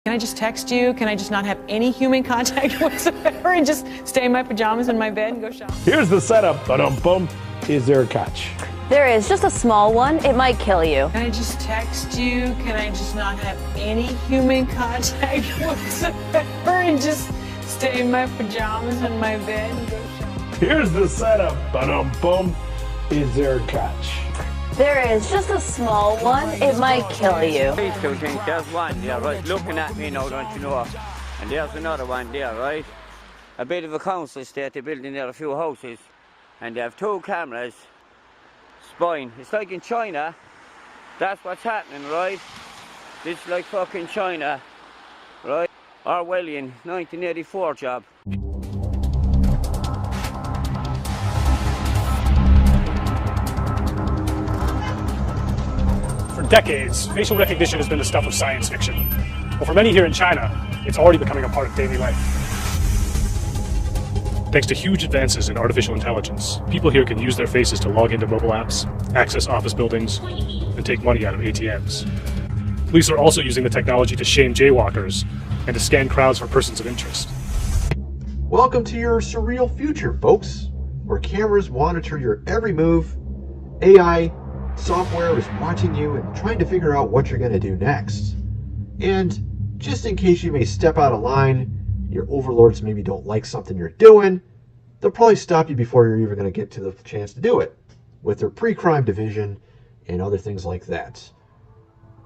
Can I just text you? Can I just not have any human contact whatsoever and just stay in my pajamas in my bed and go shopping? Here's the setup. Ba-dum-bum. Is there a catch? There is, just a small one. It might kill you. Can I just text you? Can I just not have any human contact whatsoever and just stay in my pajamas in my bed and go shopping? Here's the setup. Ba-dum-bum. Is there a catch? There is, just a small one. It might kill you. These two things, there's one there, right, looking at me now, don't you know? And there's another one there, right? A bit of a council estate, they're building there a few houses, and they have two cameras spying. It's like in China, that's what's happening, right? This is like fucking China, right? Orwellian, 1984 job. For decades, facial recognition has been the stuff of science fiction. But for many here in China, it's already becoming a part of daily life. Thanks to huge advances in artificial intelligence, people here can use their faces to log into mobile apps, access office buildings, and take money out of ATMs. Police are also using the technology to shame jaywalkers and to scan crowds for persons of interest. Welcome to your surreal future, folks, where cameras monitor your every move, AI software is watching you and trying to figure out what you're going to do next. And just in case you may step out of line, your overlords maybe don't like something you're doing, they'll probably stop you before you're even going to get to the chance to do it, with their pre-crime division and other things like that.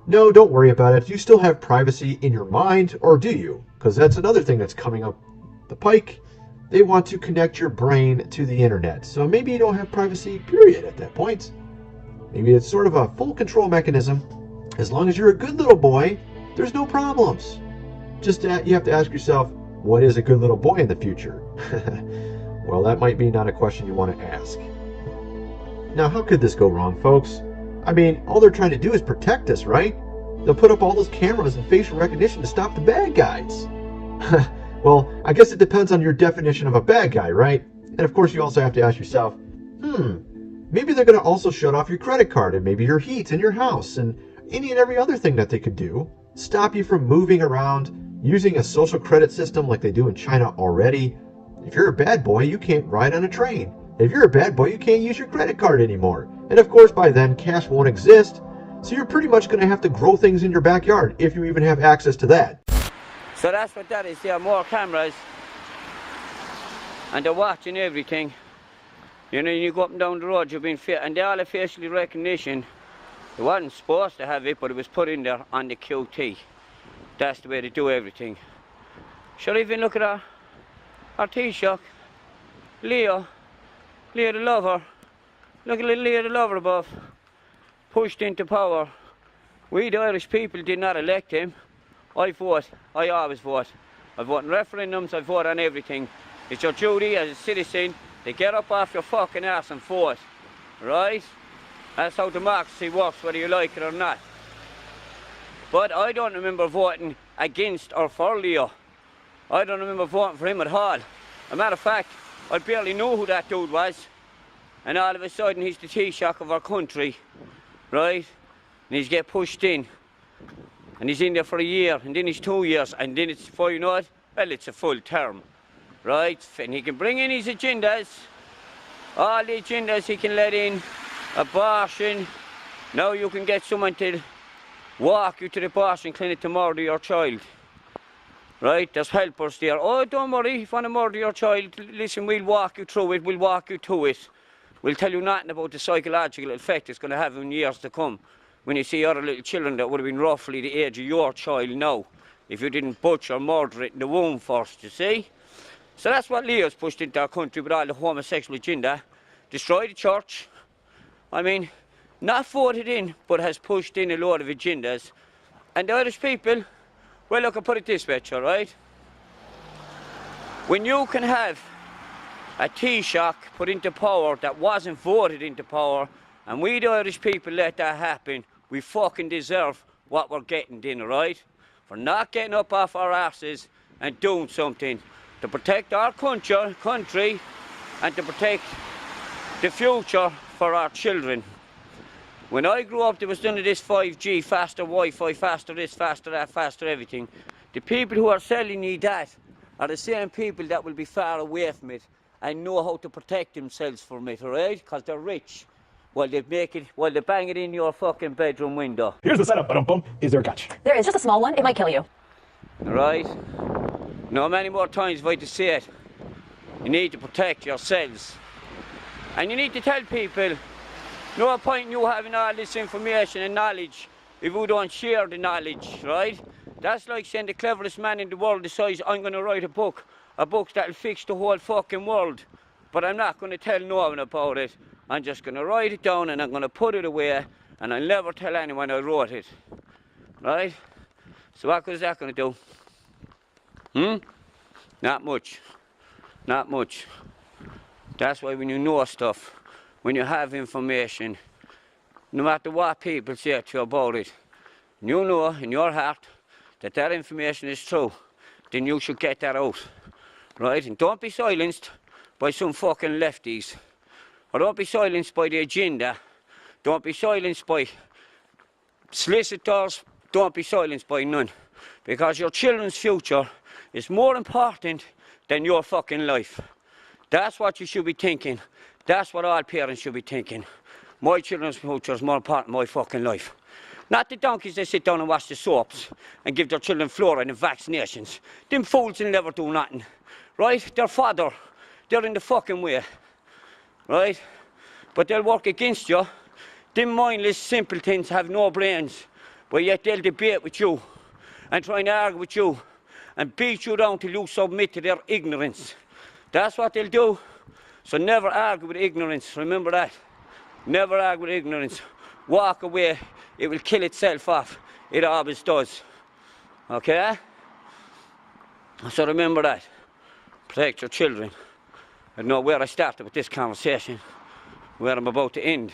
No, don't worry about it. You still have privacy in your mind, or do you? Because that's another thing that's coming up the pike. They want to connect your brain to the internet. So maybe you don't have privacy, period, at that point. Maybe it's sort of a full control mechanism. As long as you're a good little boy, there's no problems. Just you have to ask yourself, what is a good little boy in the future? Well, that might be not a question you want to ask. Now, how could this go wrong, folks? I mean, all they're trying to do is protect us, right? They'll put up all those cameras and facial recognition to stop the bad guys. Well, I guess it depends on your definition of a bad guy, right? And of course, you also have to ask yourself, maybe they're going to also shut off your credit card and maybe your heat in your house and any and every other thing that they could do. Stop you from moving around using a social credit system like they do in China already. If you're a bad boy, you can't ride on a train. If you're a bad boy, you can't use your credit card anymore. And of course, by then, cash won't exist. So you're pretty much going to have to grow things in your backyard if you even have access to that. So that's what that is. There are more cameras, and they're watching everything. You know, you go up and down the road, you've been fit, and they all have facial recognition. They wasn't supposed to have it, but it was put in there on the QT. That's the way they do everything. Sure, even look at our Taoiseach, Leo the lover. Look at little Leo the lover above. Pushed into power. We, the Irish people, did not elect him. I vote. I always vote. I vote in referendums, I vote on everything. It's your duty as a citizen to get up off your fucking ass and vote. Right? That's how democracy works, whether you like it or not. But I don't remember voting against or for Leo. I don't remember voting for him at all. As a matter of fact, I barely knew who that dude was. And all of a sudden he's the Taoiseach of our country. Right? And he's get pushed in. And he's in there for a year, and then he's 2 years, and then it's, before you know it, well, it's a full term. Right? And he can bring in his agendas. All the agendas he can let in. Abortion. Now you can get someone to walk you to the abortion clinic to murder your child. Right? There's helpers there. Oh, don't worry, if you want to murder your child, listen, we'll walk you through it, we'll walk you to it. We'll tell you nothing about the psychological effect it's going to have in years to come. When you see other little children that would have been roughly the age of your child now, if you didn't butcher or murder it in the womb first, you see? So that's what Leo's pushed into our country with all the homosexual agenda. Destroy the church. I mean, not voted in, but has pushed in a load of agendas. And the Irish people, well, look, I'll put it this way, all right? When you can have a Taoiseach put into power that wasn't voted into power, and we, the Irish people, let that happen, we fucking deserve what we're getting then, right? For not getting up off our asses and doing something to protect our country and to protect the future for our children. When I grew up, there was none of this 5G, faster Wi-Fi, faster this, faster that, faster everything. The people who are selling you that are the same people that will be far away from it and know how to protect themselves from it, alright? Because they're rich. Well, they bang it in your fucking bedroom window. Here's the setup. Ba-dum-bum. Is there a catch? There is just a small one. It might kill you. Right? No many more times have I to say it. You need to protect yourselves. And you need to tell people, no point in you having all this information and knowledge if you don't share the knowledge, right? That's like saying the cleverest man in the world decides, I'm going to write a book that'll fix the whole fucking world. But I'm not going to tell no one about it. I'm just going to write it down and I'm going to put it away and I'll never tell anyone I wrote it. Right? So what is that going to do? Not much. Not much. That's why when you know stuff, when you have information, no matter what people say to you about it, you know in your heart that that information is true, then you should get that out. Right? And don't be silenced by some fucking lefties. Or don't be silenced by the agenda. Don't be silenced by solicitors. Don't be silenced by none. Because your children's future is more important than your fucking life. That's what you should be thinking. That's what all parents should be thinking. My children's future is more important than my fucking life. Not the donkeys that sit down and watch the soaps and give their children fluoride and vaccinations. Them fools will never do nothing. Right? Their father, they're in the fucking way. Right? But they'll work against you. Them mindless simpletons have no brains, but yet they'll debate with you and try and argue with you and beat you down till you submit to their ignorance. That's what they'll do. So never argue with ignorance, remember that. Never argue with ignorance. Walk away, it will kill itself off. It always does. Okay? So remember that. Protect your children. I don't know where I started with this conversation, where I'm about to end.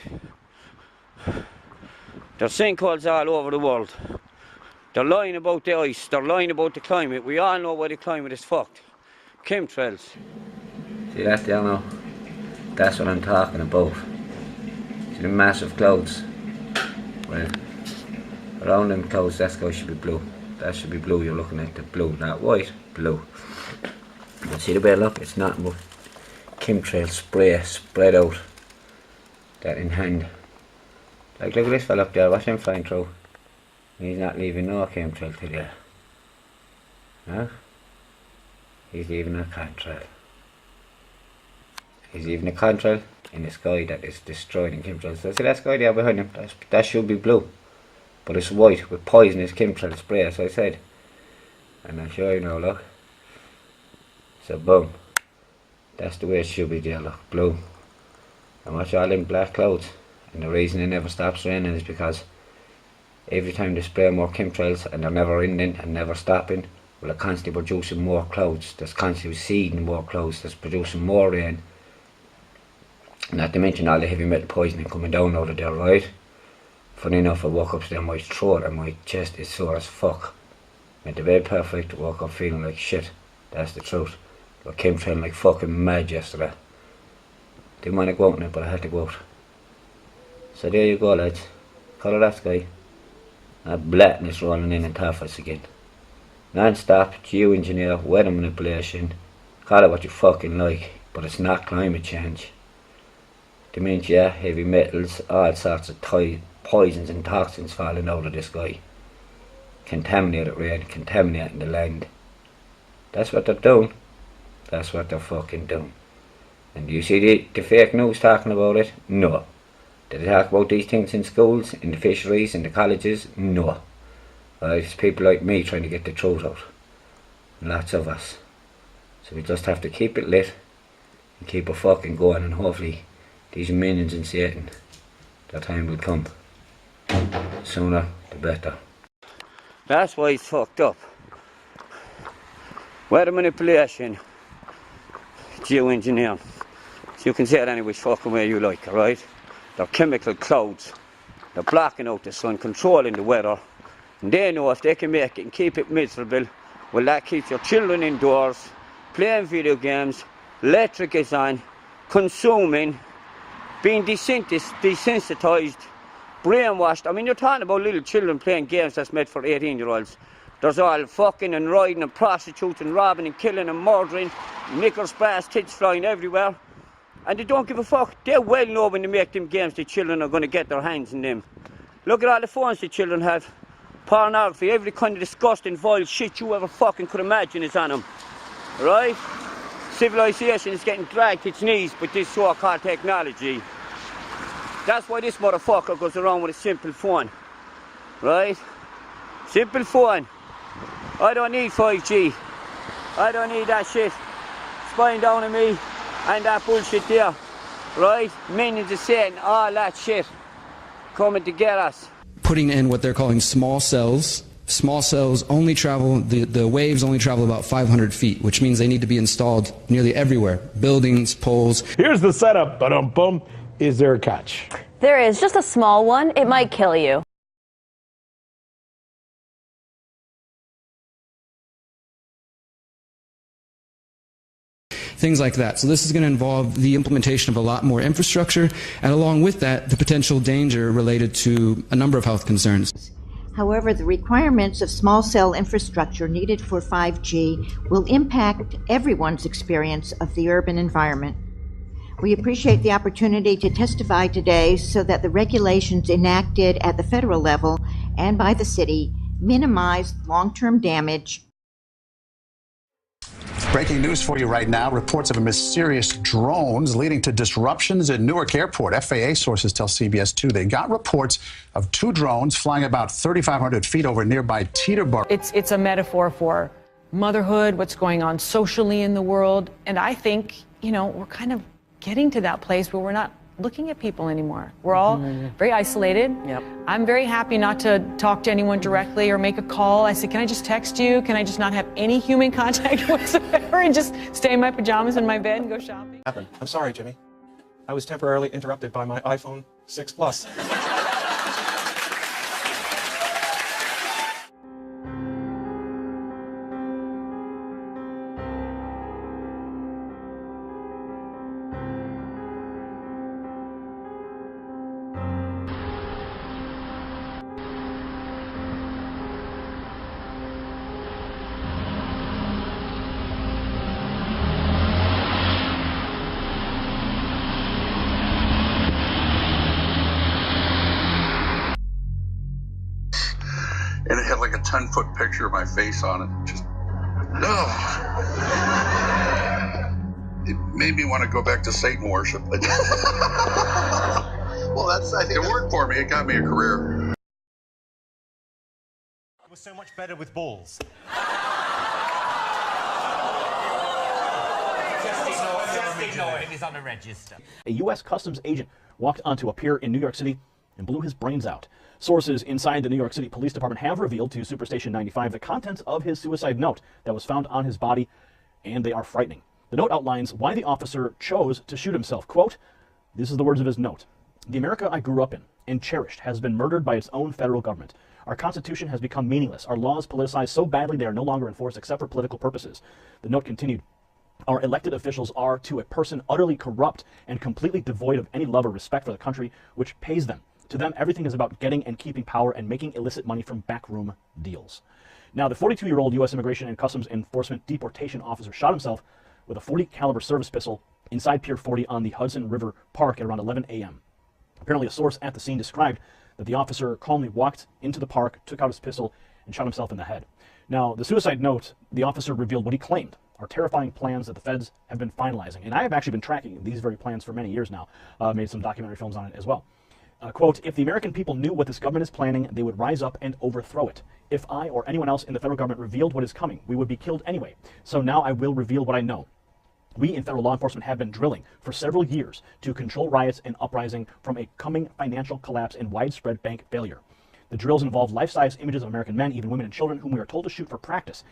There's sinkholes all over the world. They're lying about the ice, they're lying about the climate. We all know why the climate is fucked. Chemtrails. See that there now? That's what I'm talking about. See the massive clouds? Well, around them clouds, that sky should be blue. That should be blue, you're looking at the blue, not white, blue. But see the way, look, it's nothing but chemtrail spray spread out. That in hand. Like, look at this fella up there, watch him flying through. He's not leaving no chemtrail to there. No? He's leaving a contrail. He's leaving a contrail in the sky that is destroyed in chemtrails. So see that sky there behind him? That should be blue. But it's white with poisonous chemtrail spray, as I said. And I'll show you now, look. So boom. That's the way it should be there, look. Blue. And watch all them black clouds. And the reason it never stops raining is because every time they spray more chemtrails and they're never ending and never stopping, well, they're constantly producing more clouds. There's constantly seeding more clouds. That's producing more rain. Not to mention all the heavy metal poisoning coming down out of there, right? Funny enough, I woke up today, my throat and my chest is sore as fuck. Went to bed perfect, woke up feeling like shit. That's the truth. I came trailing like fucking mad yesterday. Didn't want to go out in it, but I had to go out. So there you go, lads. Colour that sky. That blackness rolling in and top us again. Non-stop, geoengineer, weather manipulation. Call it what you fucking like, but it's not climate change. Dementia, heavy metals, all sorts of poisons and toxins falling out of the sky. Contaminated rain, contaminating the land. That's what they're doing. That's what they're fucking doing. And do you see the fake news talking about it? No. Did they talk about these things in schools, in the fisheries, in the colleges? No. It's people like me trying to get the truth out. And lots of us. So we just have to keep it lit and keep it fucking going, and hopefully these minions in Satan, their time will come. Sooner the better. That's why it's fucked up. Weather manipulation, geoengineering. So you can say it any which fucking way you like, alright? They're chemical clouds. They're blocking out the sun, controlling the weather. And they know if they can make it and keep it miserable, well, that keeps your children indoors, playing video games, electric is on, consuming, being desensitized, brainwashed. I mean, you're talking about little children playing games that's made for 18-year-olds. There's all fucking and riding and prostituting and robbing and killing and murdering, knickers, brass, tits flying everywhere. And they don't give a fuck. They well know when they make them games the children are going to get their hands in them. Look at all the phones the children have. Pornography, every kind of disgusting, vile shit you ever fucking could imagine is on them. Right? Civilization is getting dragged to its knees with this so-called technology. That's why this motherfucker goes around with a simple phone. Right? Simple phone. I don't need 5G. I don't need that shit spying down on me and that bullshit there. Right? Millions of Satan, all that shit coming to get us. Putting in what they're calling small cells. Small cells only travel, the waves only travel about 500 feet, which means they need to be installed nearly everywhere. Buildings, poles. Here's the setup. Ba-dum-bum. Is there a catch? There is, just a small one. It might kill you. Things like that. So this is going to involve the implementation of a lot more infrastructure, and along with that, the potential danger related to a number of health concerns. However, the requirements of small cell infrastructure needed for 5G will impact everyone's experience of the urban environment. We appreciate the opportunity to testify today so that the regulations enacted at the federal level and by the city minimize long-term damage. Breaking news for you right now. Reports of a mysterious drones leading to disruptions at Newark Airport. FAA sources tell CBS 2 they got reports of 2 drones flying about 3,500 feet over nearby Teterboro. It's a metaphor for motherhood, what's going on socially in the world. And I think, you know, we're kind of getting to that place where we're not looking at people anymore. We're all very isolated. Yep. I'm very happy not to talk to anyone directly or make a call. I said, can I just text you? Can I just not have any human contact whatsoever and just stay in my pajamas in my bed and go shopping? I'm sorry, Jimmy. I was temporarily interrupted by my iPhone 6 Plus. And it had like a 10-foot picture of my face on it. Just, it made me want to go back to Satan worship. Well, I think it worked for me. It got me a career. It was so much better with balls. Just ignore him. He's on the register. A U.S. Customs agent walked onto a pier in New York City and blew his brains out. Sources inside the New York City Police Department have revealed to Superstation 95 the contents of his suicide note that was found on his body, and they are frightening. The note outlines why the officer chose to shoot himself. Quote, this is the words of his note. The America I grew up in and cherished has been murdered by its own federal government. Our Constitution has become meaningless. Our laws politicized so badly they are no longer enforced except for political purposes. The note continued, our elected officials are, to a person, utterly corrupt and completely devoid of any love or respect for the country which pays them. To them, everything is about getting and keeping power and making illicit money from backroom deals. Now, the 42-year-old U.S. Immigration and Customs Enforcement deportation officer shot himself with a .40 caliber service pistol inside Pier 40 on the Hudson River Park at around 11 a.m. Apparently, a source at the scene described that the officer calmly walked into the park, took out his pistol, and shot himself in the head. Now, the suicide note, the officer revealed what he claimed are terrifying plans that the feds have been finalizing. And I have actually been tracking these very plans for many years now. Made some documentary films on it as well. Quote, if the American people knew what this government is planning, they would rise up and overthrow it. If I or anyone else in the federal government revealed what is coming, we would be killed anyway. So now I will reveal what I know. We in federal law enforcement have been drilling for several years to control riots and uprising from a coming financial collapse and widespread bank failure. The drills involve life-size images of American men, even women and children, whom we are told to shoot for practice